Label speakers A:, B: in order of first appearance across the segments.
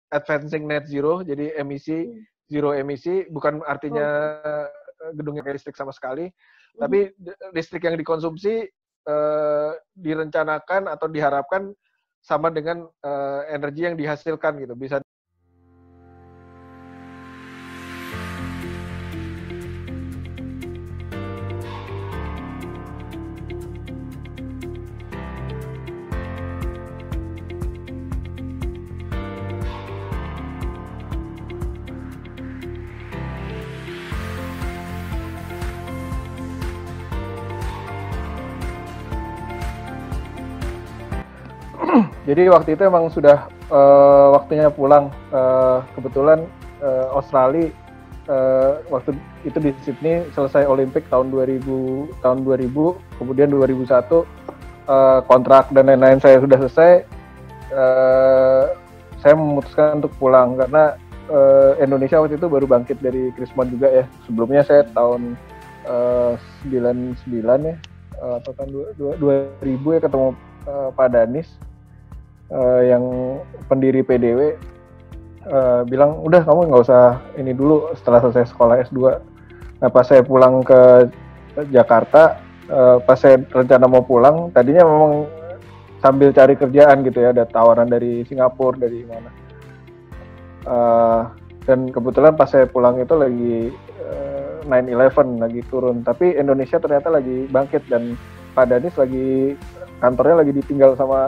A: advancing net zero, jadi zero emisi, bukan artinya gedungnya kayak listrik sama sekali, tapi listrik yang dikonsumsi direncanakan atau diharapkan sama dengan energi yang dihasilkan gitu. Bisa jadi waktu itu emang sudah waktunya pulang. Kebetulan Australia waktu itu di Sydney selesai Olimpik tahun 2000, kemudian 2001 kontrak dan lain-lain saya sudah selesai. Saya memutuskan untuk pulang karena Indonesia waktu itu baru bangkit dari Krismon juga ya. Sebelumnya saya tahun 99 ya, atau tahun 2000 ya ketemu Pak Danis yang pendiri PDW, bilang udah kamu nggak usah ini dulu setelah selesai sekolah S2. Nah, pas saya pulang ke Jakarta, pas saya rencana mau pulang, tadinya memang sambil cari kerjaan gitu ya, ada tawaran dari Singapura, dari mana. Dan kebetulan pas saya pulang itu lagi 9/11 lagi turun, tapi Indonesia ternyata lagi bangkit dan Pak Danis lagi kantornya lagi ditinggal sama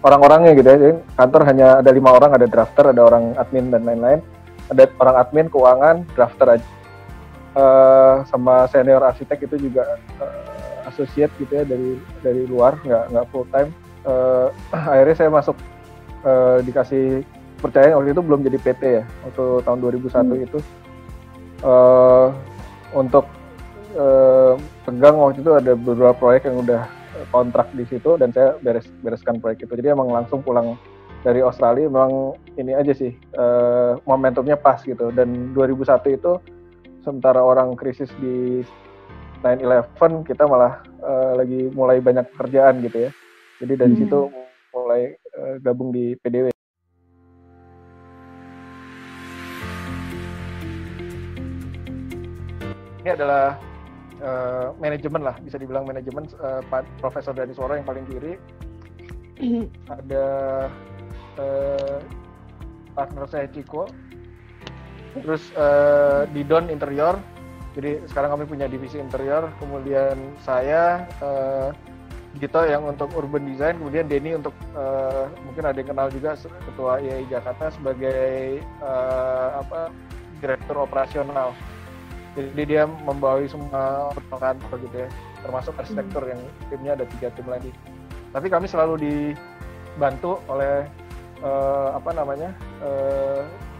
A: orang-orangnya gitu ya. Jadi kantor hanya ada 5 orang, ada drafter, ada orang admin dan lain-lain. Ada orang admin, keuangan, drafter aja. Sama senior arsitek itu juga associate gitu ya dari luar, nggak full time. Akhirnya saya masuk, dikasih percaya waktu itu belum jadi PT ya, waktu tahun 2001 itu untuk pegang waktu itu ada beberapa proyek yang udah kontrak di situ dan saya bereskan proyek itu. Jadi emang langsung pulang dari Australia, memang ini aja sih momentumnya pas gitu. Dan 2001 itu sementara orang krisis di 9/11, kita malah lagi mulai banyak pekerjaan gitu ya. Jadi dari situ mulai gabung di PDW. Ini adalah manajemen lah, bisa dibilang manajemen. Profesor Danis Woro yang paling kiri, ada partner saya Ciko, terus Didon interior. Jadi sekarang kami punya divisi interior, kemudian saya Gito yang untuk urban design, kemudian Denny untuk mungkin ada yang kenal juga, ketua IAI Jakarta sebagai direktur operasional. Jadi dia membawahi semua kantor gitu ya, termasuk arsitektur yang timnya ada 3 tim lagi. Tapi kami selalu dibantu oleh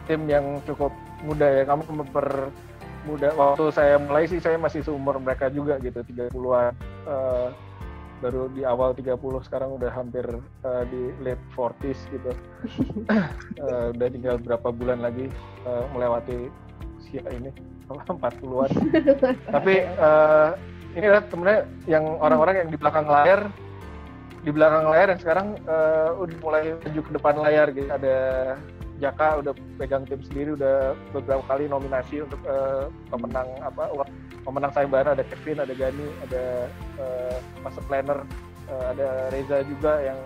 A: tim yang cukup muda ya. Kami mempermudah. Waktu saya mulai sih saya masih seumur mereka juga gitu, 30-an. Baru di awal 30, sekarang udah hampir di late 40s gitu. Udah tinggal berapa bulan lagi melewati usia ini 40-an. Tapi ini adalah sebenarnya yang orang-orang yang di belakang layar yang sekarang udah mulai maju ke depan layar gitu. Ada Jaka udah pegang tim sendiri, udah beberapa kali nominasi untuk pemenang sayembara. Ada Kevin, ada Gani, ada master planner, ada Reza juga yang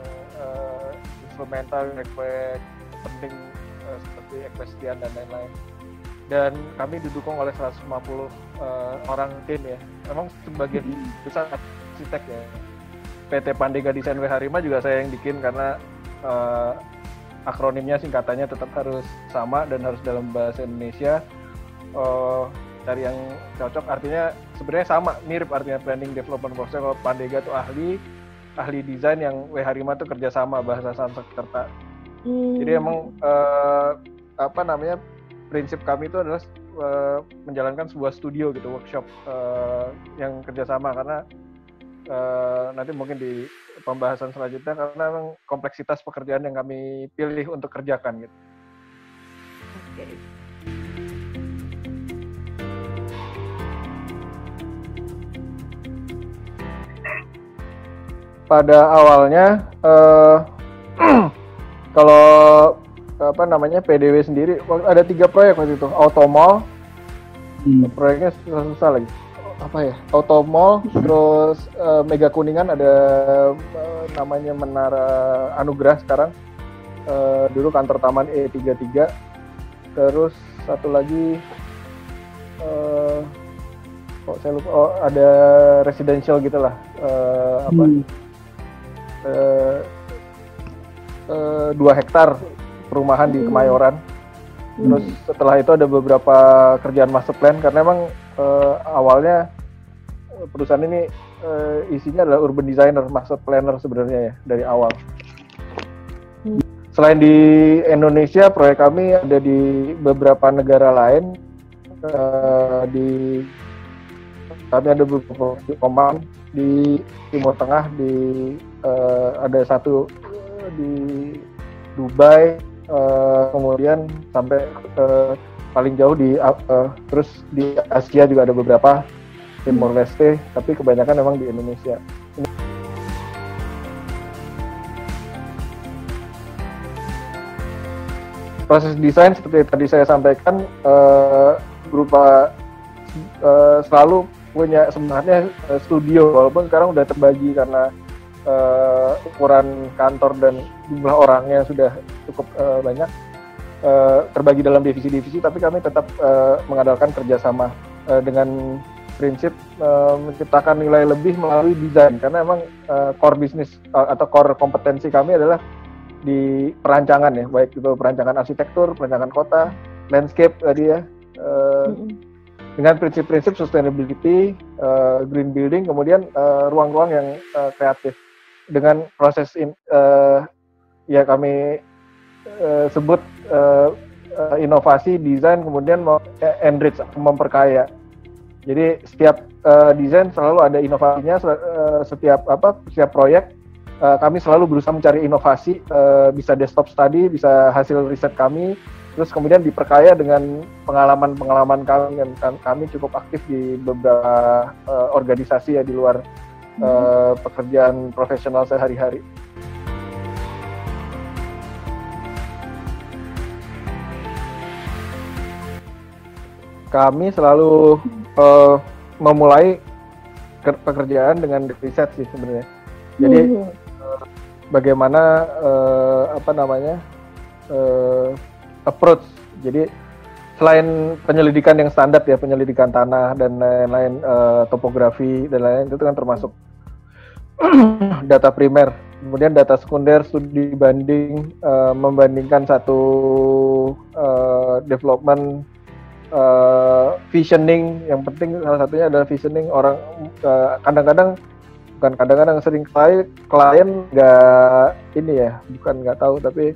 A: instrumental, request penting seperti equestrian dan lain-lain. Dan kami didukung oleh 150 orang tim ya. Memang sebagian besar arsitek ya. PT Pandega Desain W Harima juga saya yang bikin karena akronimnya, singkatannya tetap harus sama dan harus dalam bahasa Indonesia. Cari yang cocok, artinya sebenarnya sama, mirip artinya planning development process. Kalau Pandega itu ahli desain, yang W Harima itu kerjasama bahasa Sanskerta. Jadi emang prinsip kami itu adalah menjalankan sebuah studio gitu, workshop yang kerjasama, karena nanti mungkin di pembahasan selanjutnya, karena memang kompleksitas pekerjaan yang kami pilih untuk kerjakan gitu.
B: Oke.
A: Pada awalnya kalau apa namanya PDW sendiri ada 3 proyek waktu itu. Automall, proyeknya susah lagi. Apa ya? Automall, terus Mega Kuningan ada namanya Menara Anugerah sekarang. Dulu kantor Taman E33. Terus satu lagi saya lupa, ada residential gitulah, 2 hektar perumahan di Kemayoran. Terus setelah itu ada beberapa kerjaan master plan karena emang awalnya perusahaan ini isinya adalah urban designer, master planner sebenarnya ya dari awal. Selain di Indonesia, proyek kami ada di beberapa negara lain. Kami ada beberapa komponen di Timur Tengah, ada satu di Dubai, kemudian sampai paling jauh terus di Asia juga ada beberapa, Timor Leste, tapi kebanyakan memang di Indonesia. Proses desain seperti tadi saya sampaikan berupa selalu punya sebenarnya studio, walaupun sekarang udah terbagi karena ukuran kantor dan jumlah orangnya sudah cukup banyak, terbagi dalam divisi-divisi, tapi kami tetap mengandalkan kerjasama dengan prinsip menciptakan nilai lebih melalui desain, karena emang core bisnis atau core kompetensi kami adalah di perancangan ya, baik itu perancangan arsitektur, perancangan kota, landscape tadi ya, dengan prinsip-prinsip sustainability, green building, kemudian ruang-ruang yang kreatif dengan proses ya kami sebut inovasi desain, kemudian enrich, memperkaya. Jadi setiap desain selalu ada inovasinya, setiap proyek kami selalu berusaha mencari inovasi, bisa desktop study, bisa hasil riset kami, terus kemudian diperkaya dengan pengalaman-pengalaman kami, dan kami cukup aktif di beberapa organisasi ya di luar pekerjaan profesional sehari-hari. Kami selalu memulai pekerjaan dengan riset sih sebenarnya. Jadi bagaimana approach. Jadi selain penyelidikan yang standar ya, penyelidikan tanah dan lain-lain, topografi dan lain-lain, itu kan termasuk data primer. Kemudian data sekunder, studi banding, membandingkan satu development, visioning. Yang penting salah satunya adalah visioning. Orang kadang-kadang sering klien nggak tahu, tapi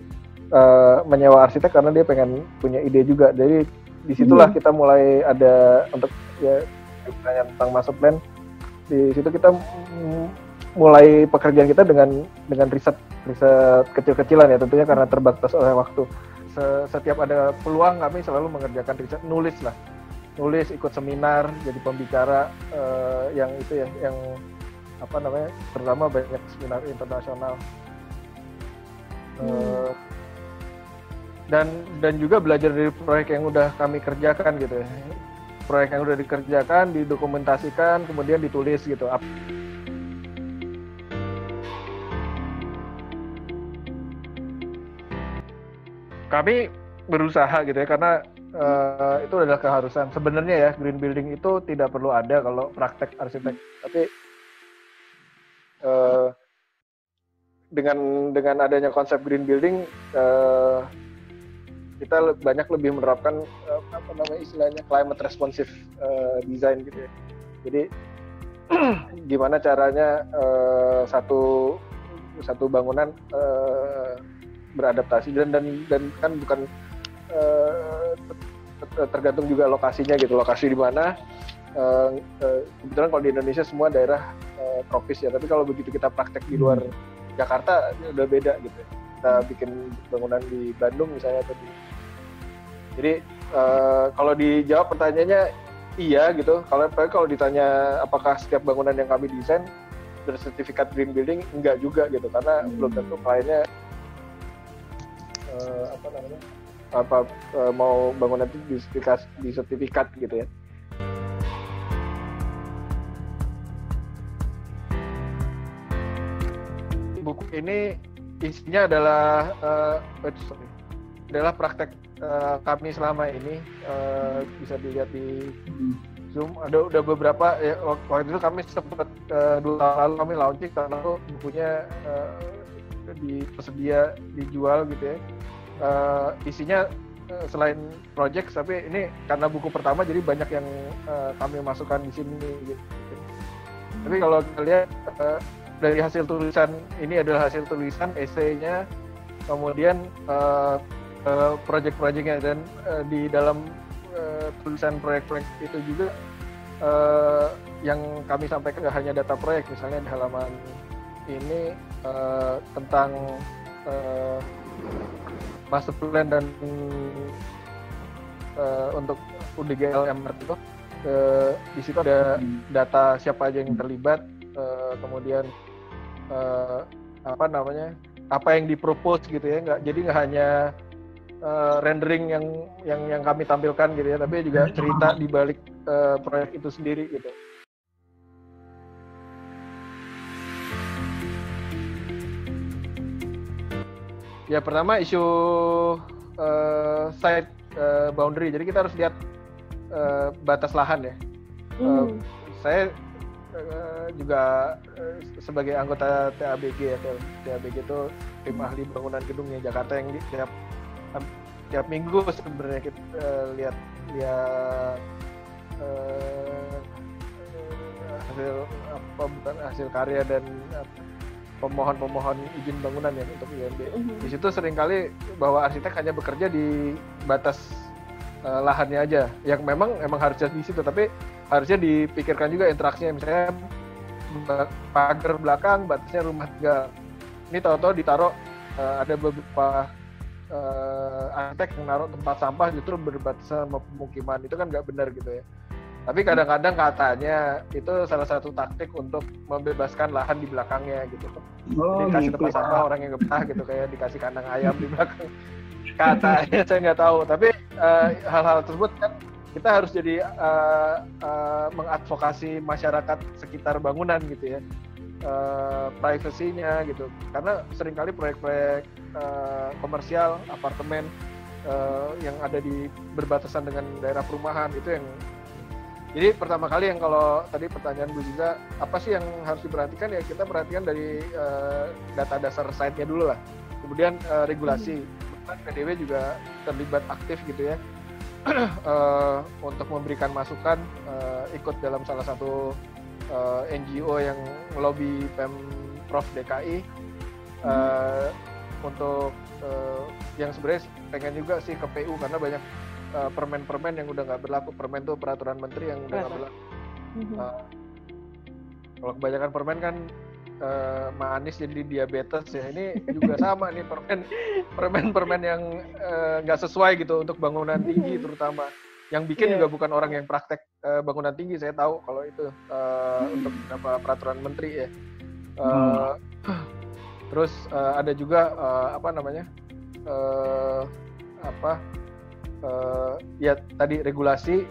A: menyewa arsitek karena dia pengen punya ide juga. Jadi disitulah kita mulai ada untuk ya bertanya tentang master plan. Di situ kita mulai pekerjaan kita dengan riset kecil-kecilan ya, tentunya karena terbatas oleh waktu. Setiap ada peluang kami selalu mengerjakan riset, nulis, ikut seminar, jadi pembicara yang terutama banyak seminar internasional. Dan juga belajar dari proyek yang udah kami kerjakan gitu ya. Proyek yang udah dikerjakan, didokumentasikan, kemudian ditulis gitu. Kami berusaha gitu ya, karena itu adalah keharusan. Sebenarnya ya, green building itu tidak perlu ada kalau praktek arsitek. Tapi dengan adanya konsep green building, kita banyak lebih menerapkan istilahnya climate responsive design gitu ya. Jadi gimana caranya satu bangunan beradaptasi, dan kan bukan tergantung juga lokasinya gitu, lokasi di mana. Kebetulan kalau di Indonesia semua daerah tropis ya, tapi kalau begitu kita praktek di luar Jakarta udah beda gitu ya. Kita bikin bangunan di Bandung misalnya jadi kalau dijawab pertanyaannya iya gitu. Kalau ditanya apakah setiap bangunan yang kami desain bersertifikat green building, enggak juga gitu, karena belum tentu kliennya mau bangunan itu di sertifikat gitu ya. Buku ini isinya adalah praktek kami selama ini, bisa dilihat di Zoom. Udah beberapa ya, waktu itu kami sempat 2 tahun lalu kami launching karena bukunya tersedia dijual gitu ya. Isinya selain project, tapi ini karena buku pertama jadi banyak yang kami masukkan di sini gitu. Tapi kalau kita lihat dari hasil tulisan, ini adalah hasil tulisan esainya, kemudian project-projectnya, dan di dalam tulisan proyek-proyek itu juga yang kami sampaikan nggak hanya data proyek, misalnya di halaman ini tentang master plan dan untuk UDGL MRT itu di situ ada data siapa aja yang terlibat, kemudian apa yang dipropose gitu ya, nggak hanya rendering yang kami tampilkan gitu ya, tapi juga cerita di balik proyek itu sendiri gitu. Ya, pertama isu site boundary. Jadi kita harus lihat batas lahan ya. Saya juga sebagai anggota TABG atau TABG itu tim ahli bangunan gedungnya Jakarta, yang tiap minggu sebenarnya kita lihat hasil karya dan pemohon izin bangunan ya untuk IMB. Di situ seringkali bahwa arsitek hanya bekerja di batas lahannya aja, yang memang harusnya di situ, tapi harusnya dipikirkan juga interaksinya, misalnya pagar belakang batasnya rumah tinggal. Ini tahu-tahu ditaruh ada beberapa arsitek yang naruh tempat sampah justru berbatasan sama pemukiman, itu kan nggak benar gitu ya. Tapi kadang-kadang katanya itu salah satu taktik untuk membebaskan lahan di belakangnya gitu. Dikasih tempat sampah orang yang gebah gitu, kayak dikasih kandang ayam di belakang. Katanya saya nggak tahu, tapi hal-hal tersebut kan kita harus jadi mengadvokasi masyarakat sekitar bangunan gitu ya, privasinya gitu, karena seringkali proyek-proyek komersial apartemen yang ada di berbatasan dengan daerah perumahan itu yang, jadi pertama kali yang, kalau tadi pertanyaan Bu Ziza, apa sih yang harus diperhatikan ya, kita perhatikan dari data dasar site-nya dulu lah, kemudian regulasi. PDW juga terlibat aktif gitu ya untuk memberikan masukan, ikut dalam salah satu NGO yang melobi Pemprov DKI untuk yang sebenarnya pengen juga sih ke PU, karena banyak permen-permen yang udah nggak berlaku. Permen tuh peraturan menteri yang udah nggak berlaku. Kalau kebanyakan permen kan manis jadi diabetes ya, ini juga sama nih, permen yang nggak sesuai gitu untuk bangunan tinggi, terutama yang bikin juga bukan orang yang praktek bangunan tinggi, saya tahu kalau itu untuk beberapa peraturan menteri ya. Terus ada juga ya tadi regulasi,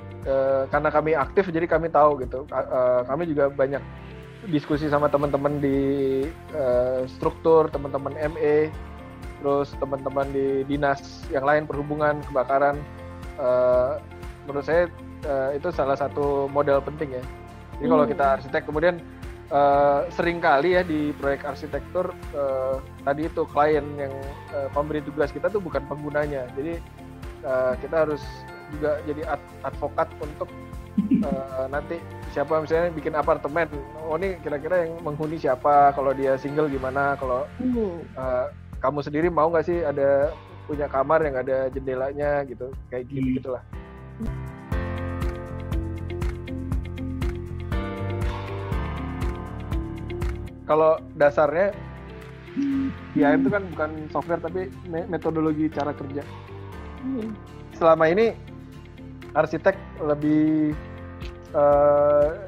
A: karena kami aktif jadi kami tahu gitu. Kami juga banyak diskusi sama teman-teman di struktur, teman-teman ME, terus teman-teman di dinas yang lain, perhubungan, kebakaran. Menurut saya itu salah satu modal penting ya. Jadi kalau kita arsitek, kemudian seringkali ya di proyek arsitektur tadi itu klien yang pemberi tugas kita tuh bukan penggunanya. Jadi kita harus juga jadi advokat untuk nanti siapa misalnya bikin apartemen, oh ini kira-kira yang menghuni siapa, kalau dia single gimana, kalau kamu sendiri mau nggak sih ada punya kamar yang ada jendelanya gitu, kayak gitulah. Kalau dasarnya IAM itu kan bukan software tapi metodologi cara kerja. Selama ini arsitek lebih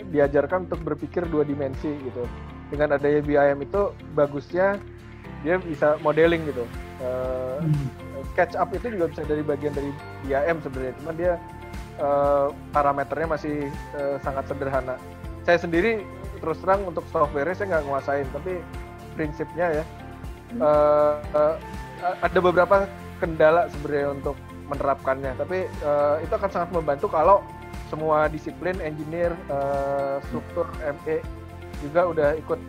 A: diajarkan untuk berpikir 2 dimensi gitu. Dengan adanya BIM itu bagusnya dia bisa modeling gitu. SketchUp itu juga bisa dari bagian dari BIM sebenarnya, cuman dia parameternya masih sangat sederhana. Saya sendiri terus terang untuk software-nya saya nggak nguasain, tapi prinsipnya ya ada beberapa kendala sebenarnya untuk menerapkannya, tapi itu akan sangat membantu kalau semua disiplin engineer, struktur, ME juga udah ikut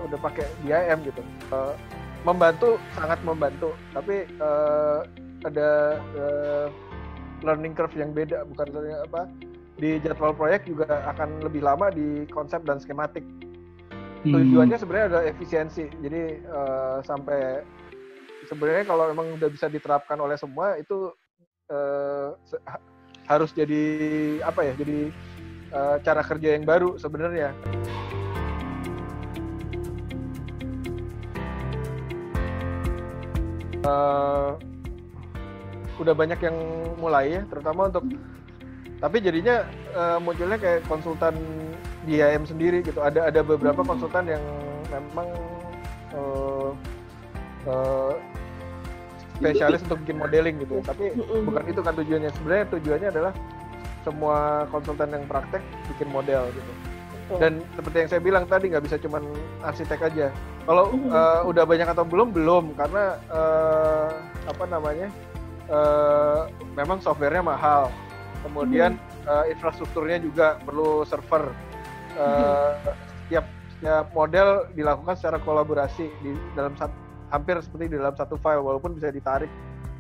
A: udah pakai BIM gitu. Membantu, sangat membantu, tapi ada learning curve yang beda, bukan di jadwal proyek juga akan lebih lama di konsep dan skematik. Tujuannya sebenarnya ada efisiensi, jadi sampai sebenarnya kalau memang udah bisa diterapkan oleh semua itu harus jadi jadi cara kerja yang baru sebenarnya. Udah banyak yang mulai ya, terutama untuk, tapi jadinya munculnya kayak konsultan BIM sendiri gitu. Ada beberapa konsultan yang memang spesialis untuk bikin modeling gitu. Tapi bukan itu kan tujuannya. Sebenarnya tujuannya adalah semua konsultan yang praktek bikin model gitu. Dan seperti yang saya bilang tadi, nggak bisa cuman arsitek aja. Kalau udah banyak atau belum karena memang softwarenya mahal. Kemudian infrastrukturnya juga perlu server. Setiap model dilakukan secara kolaborasi di dalam hampir seperti di dalam satu file, walaupun bisa ditarik,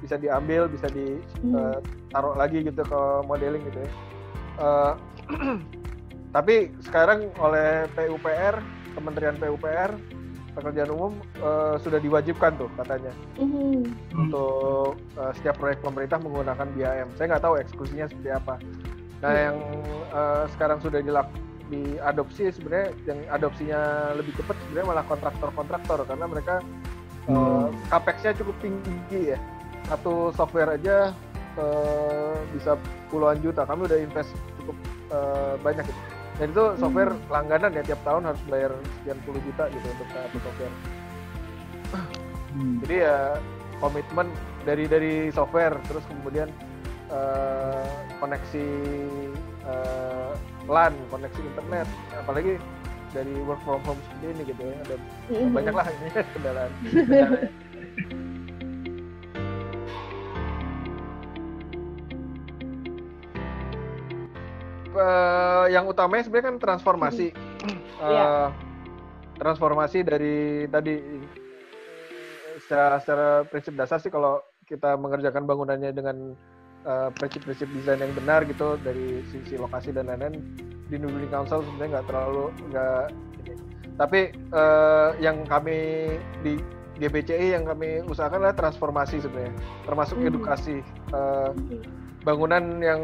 A: bisa diambil, bisa ditaruh lagi gitu ke modeling gitu ya. Tapi sekarang oleh PUPR, Kementerian PUPR, Pekerjaan Umum sudah diwajibkan tuh katanya untuk setiap proyek pemerintah menggunakan BIM. Saya nggak tahu eksekusinya seperti apa. Nah yang sekarang sudah diadopsi sebenarnya, yang adopsinya lebih cepat sebenarnya malah kontraktor karena mereka capex-nya cukup tinggi ya. Satu software aja bisa puluhan juta. Kami udah invest cukup banyak gitu. Dan itu software langganan ya, tiap tahun harus bayar sekian puluh juta gitu untuk satu software. Jadi ya komitmen dari software, terus kemudian koneksi LAN, koneksi internet, apalagi dari work from home seperti ini gitu ya, ada banyak lah ini kendaraan. Yang utamanya sebenarnya kan transformasi. Transformasi dari tadi secara prinsip dasar sih, kalau kita mengerjakan bangunannya dengan prinsip-prinsip desain yang benar gitu dari sisi lokasi dan lain-lain, di New Building Council sebenarnya nggak ini. Tapi yang kami di GBCI yang kami usahakan adalah transformasi sebenarnya, termasuk edukasi. Bangunan yang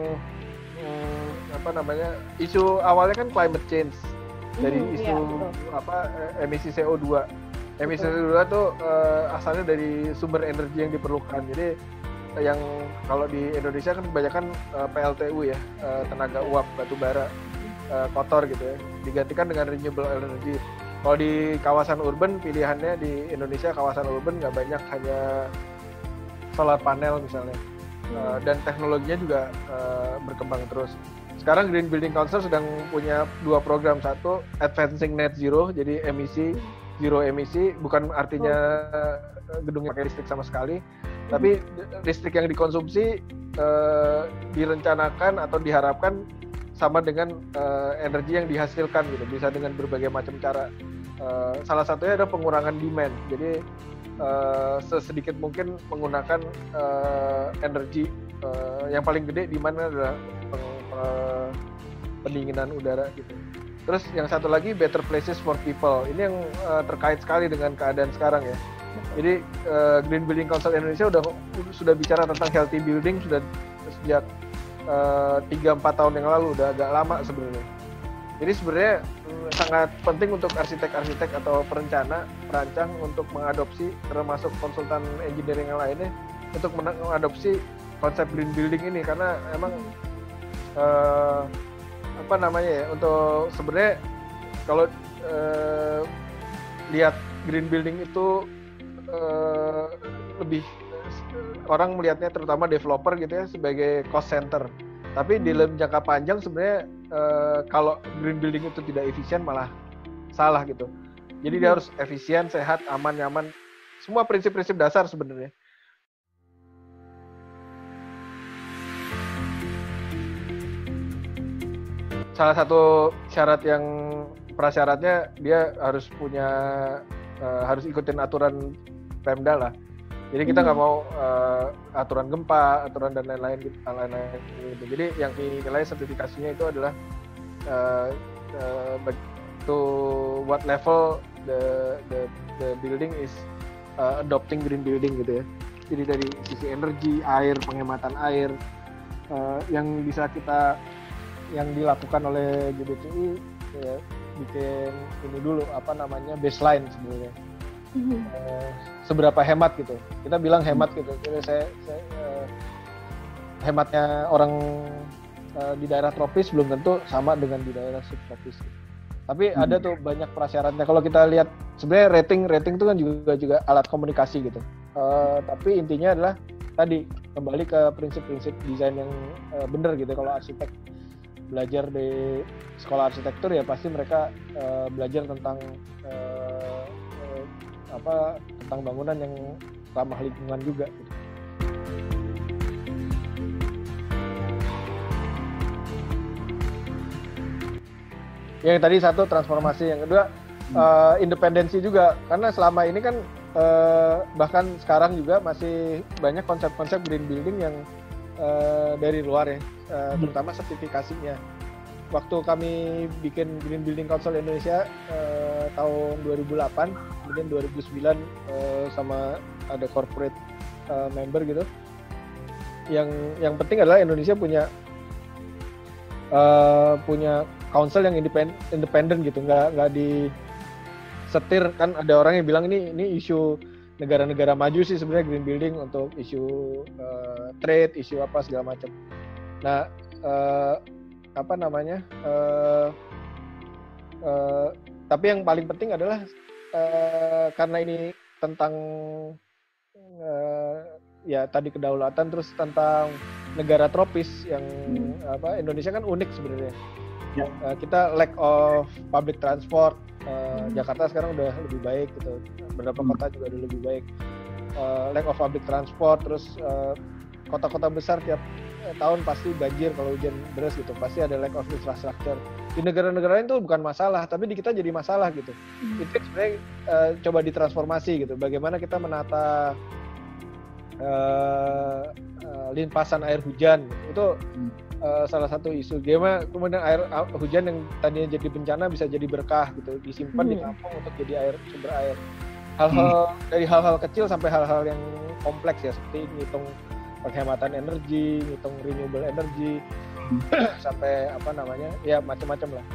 A: isu awalnya kan climate change, dari isu emisi CO2. Emisi CO2 tuh asalnya dari sumber energi yang diperlukan. Jadi yang kalau di Indonesia kan kebanyakan PLTU ya, tenaga uap batu bara kotor gitu ya, digantikan dengan renewable energy. Kalau di kawasan urban, pilihannya di Indonesia kawasan urban nggak banyak, hanya solar panel misalnya. Dan teknologinya juga berkembang terus. Sekarang Green Building Council sedang punya 2 program. Satu, Advancing Net Zero, jadi zero emisi, bukan artinya gedungnya pakai listrik sama sekali, tapi listrik yang dikonsumsi direncanakan atau diharapkan sama dengan energi yang dihasilkan gitu, bisa dengan berbagai macam cara. Salah satunya adalah pengurangan demand, jadi sesedikit mungkin menggunakan energi. Yang paling gede di mana adalah pendinginan udara gitu. Terus yang satu lagi, Better Places for People. Ini yang terkait sekali dengan keadaan sekarang ya. Jadi Green Building Council Indonesia sudah bicara tentang healthy building sudah sejak 3-4 tahun yang lalu, udah agak lama sebenarnya. Jadi sebenarnya sangat penting untuk arsitek-arsitek atau perancang untuk mengadopsi, termasuk konsultan engineering yang lainnya, untuk mengadopsi konsep green building ini, karena emang untuk sebenarnya kalau lihat green building itu lebih orang melihatnya terutama developer gitu ya sebagai cost center. Tapi di dalam jangka panjang sebenarnya kalau green building itu tidak efisien malah salah gitu. Jadi dia harus efisien, sehat, aman, nyaman. Semua prinsip-prinsip dasar sebenarnya. Salah satu prasyaratnya dia harus harus ikutin aturan Pemda lah. Jadi kita nggak mau aturan gempa, aturan dan lain-lain gitu. Jadi yang dinilai sertifikasinya itu adalah to what level the building is adopting green building gitu ya. Jadi dari sisi energi, air, penghematan air yang bisa yang dilakukan oleh GBCI ya, bikin ini dulu baseline sebenarnya. Seberapa hemat gitu. Kita bilang hemat gitu. Jadi saya hematnya orang di daerah tropis belum tentu sama dengan di daerah subtropis. Tapi ada tuh banyak prasyaratnya. Kalau kita lihat sebenarnya rating itu kan juga alat komunikasi gitu. Tapi intinya adalah tadi kembali ke prinsip-prinsip desain yang benar gitu. Kalau arsitek belajar di sekolah arsitektur ya pasti mereka belajar tentang tentang bangunan yang ramah lingkungan juga gitu. Yang tadi satu transformasi, yang kedua independensi juga, karena selama ini kan bahkan sekarang juga masih banyak konsep-konsep green building yang dari luar ya, terutama sertifikasinya. Waktu kami bikin Green Building Council Indonesia tahun 2008, kemudian 2009 sama ada corporate member gitu. Yang penting adalah Indonesia punya council yang independen gitu, nggak disetir. Kan ada orang yang bilang ini isu negara-negara maju sih sebenarnya green building untuk isu trade, isu apa segala macam. Nah, tapi yang paling penting adalah karena ini tentang ya tadi kedaulatan, terus tentang negara tropis yang Indonesia kan unik sebenarnya. Ya. Kita lack of public transport. Jakarta sekarang udah lebih baik gitu. Beberapa kota juga udah lebih baik. Lack of public transport, terus kota-kota besar tiap tahun pasti banjir kalau hujan deras gitu. Pasti ada lack of infrastructure. Di negara-negara lain itu bukan masalah, tapi di kita jadi masalah gitu. Itu sebenarnya coba ditransformasi gitu. Bagaimana kita menata limpasan air hujan itu salah satu isu. Gimana kemudian air hujan yang tadinya jadi bencana bisa jadi berkah gitu, disimpan ditampung untuk jadi sumber air. Dari hal-hal kecil sampai hal-hal yang kompleks ya, seperti ngitung penghematan energi, ngitung renewable energy, sampai ya macam-macam lah.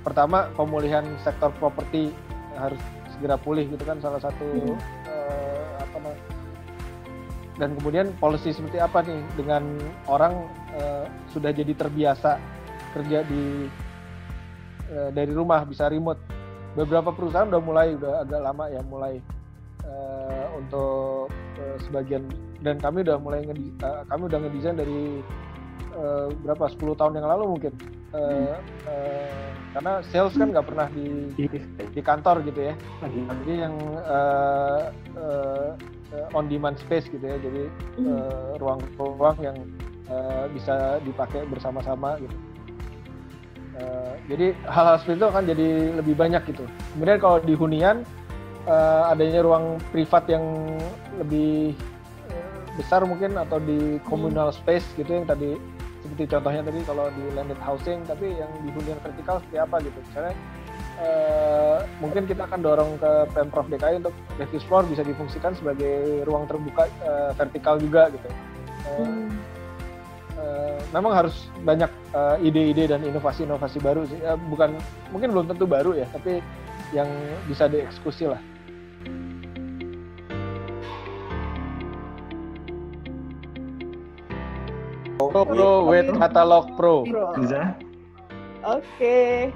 A: Pertama, pemulihan sektor properti harus segera pulih gitu kan, salah satu dan kemudian policy seperti apa nih dengan orang sudah jadi terbiasa kerja dari rumah, bisa remote. Beberapa perusahaan udah agak lama ya mulai untuk sebagian, dan kami udah ngedesain dari 10 tahun yang lalu mungkin. Karena sales kan nggak pernah di kantor gitu ya. Jadi yang on demand space gitu ya. Jadi ruang-ruang yang bisa dipakai bersama-sama gitu. Jadi hal-hal seperti itu akan jadi lebih banyak gitu. Kemudian kalau di hunian adanya ruang privat yang lebih besar mungkin, atau di communal space gitu yang tadi seperti contohnya tadi kalau di landed housing, tapi yang di hunian vertikal seperti apa gitu. Misalnya mungkin kita akan dorong ke Pemprov DKI untuk refuse floor bisa difungsikan sebagai ruang terbuka vertikal juga gitu. Memang harus banyak ide-ide dan inovasi-inovasi baru sih. Mungkin belum tentu baru ya, tapi yang bisa dieksekusi lah. Pro, Weight Catalog Pro.
B: Pro.
C: Bisa?
B: Oke.